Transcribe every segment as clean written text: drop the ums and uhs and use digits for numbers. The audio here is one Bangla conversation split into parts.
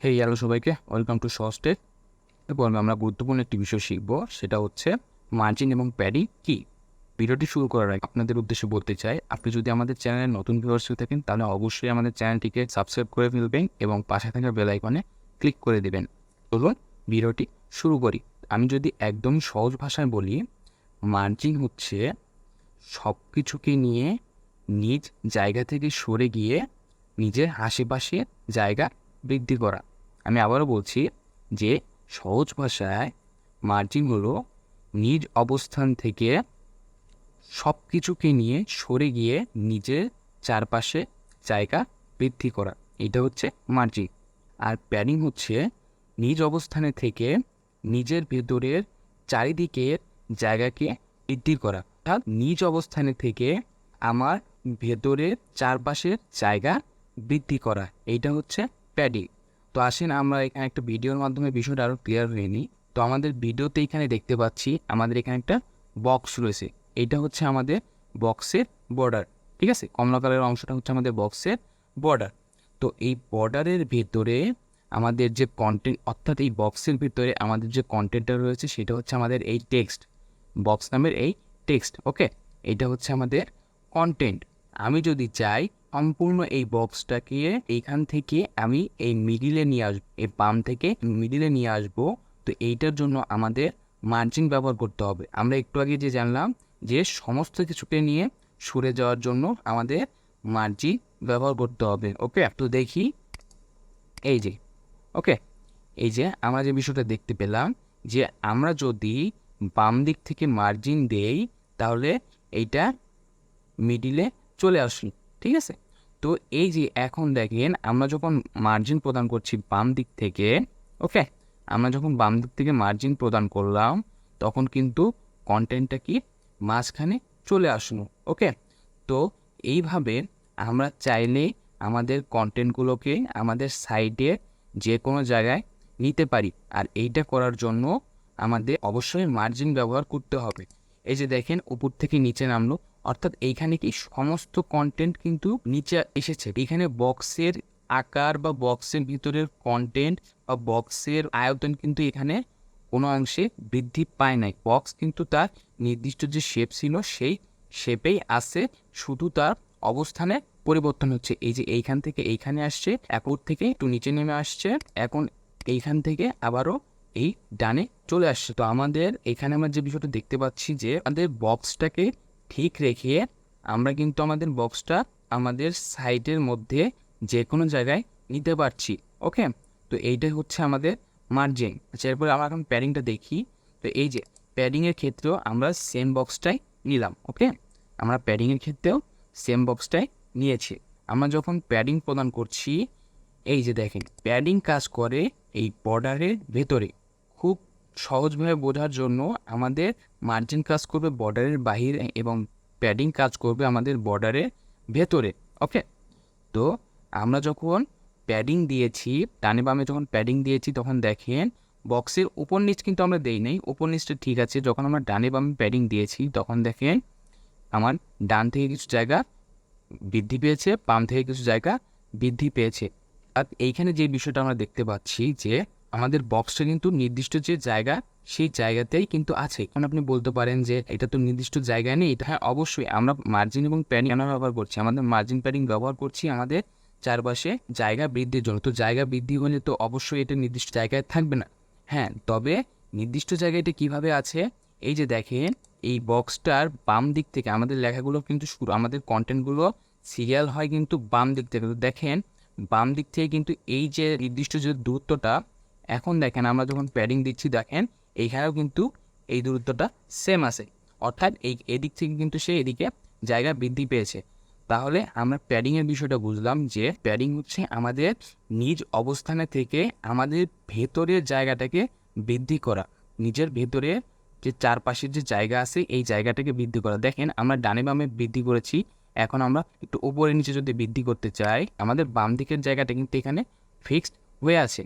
হেই হ্যালো সবাইকে, ওয়েলকাম টু সহজটেক। এরপর আমরা গুরুত্বপূর্ণ একটি বিষয় শিখব, সেটা হচ্ছে মার্জিন এবং প্যাডিং কি। ভিডিওটি শুরু করার আগে আপনাদের উদ্দেশ্যে বলতে চাই, আপনি যদি আমাদের চ্যানেলে নতুন ভিউয়ার্স হয়ে থাকেন তাহলে অবশ্যই আমাদের চ্যানেলটিকে সাবস্ক্রাইব করে ফেলবেন এবং পাশে থাকা বেল আইকনে ক্লিক করে দেবেন। চলুন ভিডিওটি শুরু করি। আমি যদি একদম সহজ ভাষায় বলি, মার্জিন হচ্ছে সব কিছুকে নিয়ে নিজ জায়গা থেকে সরে গিয়ে নিজের আশেপাশে জায়গা বৃদ্ধি করা। আমি আবারও বলছি যে সহজ ভাষায় মার্জিন হলো নিজ অবস্থান থেকে সব কিছুকে নিয়ে সরে গিয়ে নিজের চারপাশে জায়গা বৃদ্ধি করা, এটা হচ্ছে মার্জিন। আর প্যাডিং হচ্ছে নিজ অবস্থানে থেকে নিজের ভেতরের চারিদিকের জায়গাকে বৃদ্ধি করা, অর্থাৎ নিজ অবস্থানে থেকে আমার ভেতরের চারপাশের জায়গা বৃদ্ধি করা, এইটা হচ্ছে প্যাডিং। তো আসেন আমরা এখানে একটা ভিডিওর মাধ্যমে বিষয়টা আরও ক্লিয়ার হয়ে নিই। তো আমাদের ভিডিওতে এখানে দেখতে পাচ্ছি আমাদের এখানে একটা বক্স রয়েছে, এটা হচ্ছে আমাদের বক্সের বর্ডার। ঠিক আছে, কমলা কালারের অংশটা হচ্ছে আমাদের বক্সের বর্ডার। তো এই বর্ডারের ভেতরে আমাদের যে কন্টেন্ট, অর্থাৎ এই বক্সের ভিতরে আমাদের যে কন্টেন্টটা রয়েছে সেটা হচ্ছে আমাদের এই টেক্সট, বক্স নামের এই টেক্সট। ওকে, এটা হচ্ছে আমাদের কন্টেন্ট। আমি যদি চাই সম্পূর্ণ এই বক্সটাকে এইখান থেকে আমি এই মিডিলে নিয়ে আসবো, এই বাম থেকে মিডিলে নিয়ে আসবো, তো এইটার জন্য আমাদের মার্জিন ব্যবহার করতে হবে। আমরা একটু আগে যে জানলাম যে সমস্ত কিছুকে নিয়ে সরে যাওয়ার জন্য আমাদের মার্জিন ব্যবহার করতে হবে। ওকে, তো দেখি এই যে ওকে, এই যে আমরা যে বিষয়টা দেখতে পেলাম যে আমরা যদি বাম দিক থেকে মার্জিন দেই তাহলে এইটা মিডিলে চলে আসি। ঠিক আছে, তো এই যে এখন দেখেন আমরা যখন মার্জিন প্রদান করছি বাম দিক থেকে, ওকে, আমরা যখন বাম দিক থেকে মার্জিন প্রদান করলাম তখন কিন্তু কন্টেন্টটা কি মাঝখানে চলে আসলো। ওকে, তো এইভাবে আমরা চাইলে আমাদের কন্টেন্টগুলোকে আমাদের সাইডে যে কোনো জায়গায় নিতে পারি। আর এইটা করার জন্য আমাদের অবশ্যই মার্জিন ব্যবহার করতে হবে। এই যে দেখেন উপর থেকে নিচে নামলো, অর্থাৎ এইখানে কি সমস্ত কন্টেন্ট কিন্তু নিচে এসেছে। এখানে বক্সের আকার বা বক্সের ভিতরের কন্টেন্ট বা বক্সের আয়তন কিন্তু এখানে কোনো অংশে বৃদ্ধি পায় নাই। বক্স কিন্তু তার নির্দিষ্ট যে শেপ ছিল সেই শেপেই আছে, শুধু তার অবস্থানে পরিবর্তন হচ্ছে। এই যে এইখান থেকে এইখানে আসছে, উপর থেকে একটু নিচে নেমে আসছে, এখন এইখান থেকে আবারও এই ডানে চলে আসছে। তো আমাদের এখানে আমরা যে বিষয়টা দেখতে পাচ্ছি যে আমাদের বক্সটাকে ঠিক রেখে আমরা কিন্তু আমাদের বক্সটা আমাদের সাইডের মধ্যে যে কোনো জায়গায় নিতে পারছি। ওকে, তো এইটাই হচ্ছে আমাদের মার্জিন। আচ্ছা, এরপরে আমরা এখন প্যাডিংটা দেখি। তো এই যে প্যাডিংয়ের ক্ষেত্রেও আমরা সেম বক্সটাই নিলাম। ওকে, আমরা প্যাডিংয়ের ক্ষেত্রেও সেম বক্সটাই নিয়েছি। আমরা যখন প্যাডিং প্রদান করছি, এই যে দেখেন প্যাডিং কাজ করে এই বর্ডারের ভেতরে। খুব সহজভাবে বোঝার জন্য আমাদের মার্জিন কাজ করবে বর্ডারের বাহিরে এবং প্যাডিং কাজ করবে আমাদের বর্ডারের ভেতরে। ওকে, তো আমরা যখন প্যাডিং দিয়েছি, ডানে বামে যখন প্যাডিং দিয়েছি তখন দেখেন বক্সের উপর নিচ কিন্তু আমরা দেই নাই, উপর নিচটা ঠিক আছে। যখন আমরা ডানে বামে প্যাডিং দিয়েছি তখন দেখেন আমার ডান থেকে কিছু জায়গা বৃদ্ধি পেয়েছে, বাম থেকে কিছু জায়গা বৃদ্ধি পেয়েছে। আর এইখানে যে বিষয়টা আমরা দেখতে পাচ্ছি যে আমাদের বক্সটা কিন্তু নির্দিষ্ট যে জায়গা সেই জায়গাতেই কিন্তু আছে। এখন আপনি বলতে পারেন যে এটা তো নির্দিষ্ট জায়গায় নেই। এটা হ্যাঁ, অবশ্যই আমরা মার্জিন এবং প্যাডিং কেন ব্যবহার করছি, আমাদের মার্জিন প্যাডিং ব্যবহার করছি আমাদের চারপাশে জায়গা বৃদ্ধির জন্য। তো জায়গা বৃদ্ধি হলে তো অবশ্যই এটা নির্দিষ্ট জায়গায় থাকবে না। হ্যাঁ, তবে নির্দিষ্ট জায়গায় এটা কীভাবে আছে, এই যে দেখেন এই বক্সটার বাম দিক থেকে আমাদের লেখাগুলো কিন্তু শুরু, আমাদের কন্টেন্টগুলো সিরিয়াল হয় কিন্তু বাম দিক থেকে। তো দেখেন বাম দিক থেকে কিন্তু এই যে নির্দিষ্ট যে দূরত্বটা, এখন দেখেন আমরা যখন প্যাডিং দিচ্ছি দেখেন এইখানেও কিন্তু এই দূরত্বটা সেম আছে, অর্থাৎ এই এদিক থেকে কিন্তু সে এদিকে জায়গা বৃদ্ধি পেয়েছে। তাহলে আমরা প্যাডিংয়ের বিষয়টা বুঝলাম যে প্যাডিং হচ্ছে আমাদের নিজ অবস্থানে থেকে আমাদের ভেতরের জায়গাটাকে বৃদ্ধি করা, নিজের ভেতরে যে চারপাশের যে জায়গা আছে এই জায়গাটাকে বৃদ্ধি করা। দেখেন আমরা ডানে বামে বৃদ্ধি করেছি, এখন আমরা একটু উপরে নিচে যদি বৃদ্ধি করতে চাই আমাদের বাম দিকের জায়গাটা কিন্তু এখানে ফিক্সড হয়ে আছে।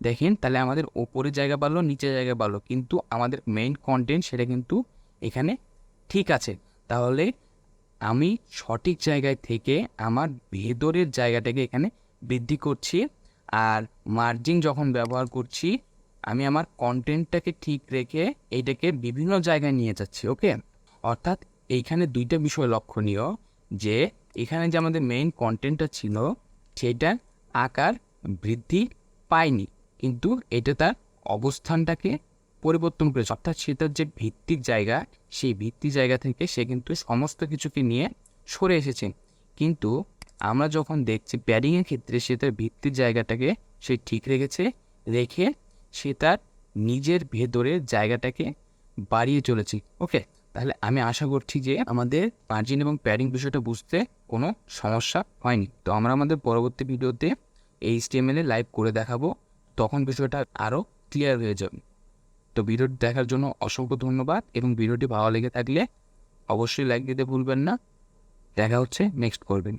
দেখেন তাহলে আমাদের ওপরের জায়গা বাড়লো, নিচের জায়গা বাড়লো, কিন্তু আমাদের মেইন কন্টেন্ট সেটা কিন্তু এখানে ঠিক আছে। তাহলে আমি সঠিক জায়গায় থেকে আমার ভেতরের জায়গাটাকে এখানে বৃদ্ধি করছি আর মার্জিন যখন ব্যবহার করছি আমি আমার কন্টেন্টটাকে ঠিক রেখে এইটাকে বিভিন্ন জায়গায় নিয়ে যাচ্ছি। ওকে, অর্থাৎ এইখানে দুইটা বিষয় লক্ষণীয়, যে এখানে যে আমাদের মেইন কন্টেন্টটা ছিল সেটা আকার বৃদ্ধি পায়নি, কিন্তু এটা তার অবস্থানটাকে পরিবর্তন করেছে। অর্থাৎ সেটার যে ভিত্তিক জায়গা, সেই ভিত্তি জায়গা থেকে সে কিন্তু সমস্ত কিছুকে নিয়ে সরে এসেছে। কিন্তু আমরা যখন দেখছি প্যাডিংয়ের ক্ষেত্রে সে তার ভিত্তির জায়গাটাকে সে ঠিক রেখেছে, রেখে সে তার নিজের ভেতরের জায়গাটাকে বাড়িয়ে চলেছে। ওকে, তাহলে আমি আশা করছি যে আমাদের মার্জিন এবং প্যাডিং বিষয়টা বুঝতে কোনো সমস্যা হয়নি। তো আমরা আমাদের পরবর্তী ভিডিওতে HTML এ লাইভ করে দেখাবো, তখন বিষয়টা আরও ক্লিয়ার হয়ে যাবে। তো ভিডিওটি দেখার জন্য অসংখ্য ধন্যবাদ, এবং ভিডিওটি ভালো লেগে থাকলে অবশ্যই লাইক দিতে ভুলবেন না। দেখা হচ্ছে নেক্সট করবেন।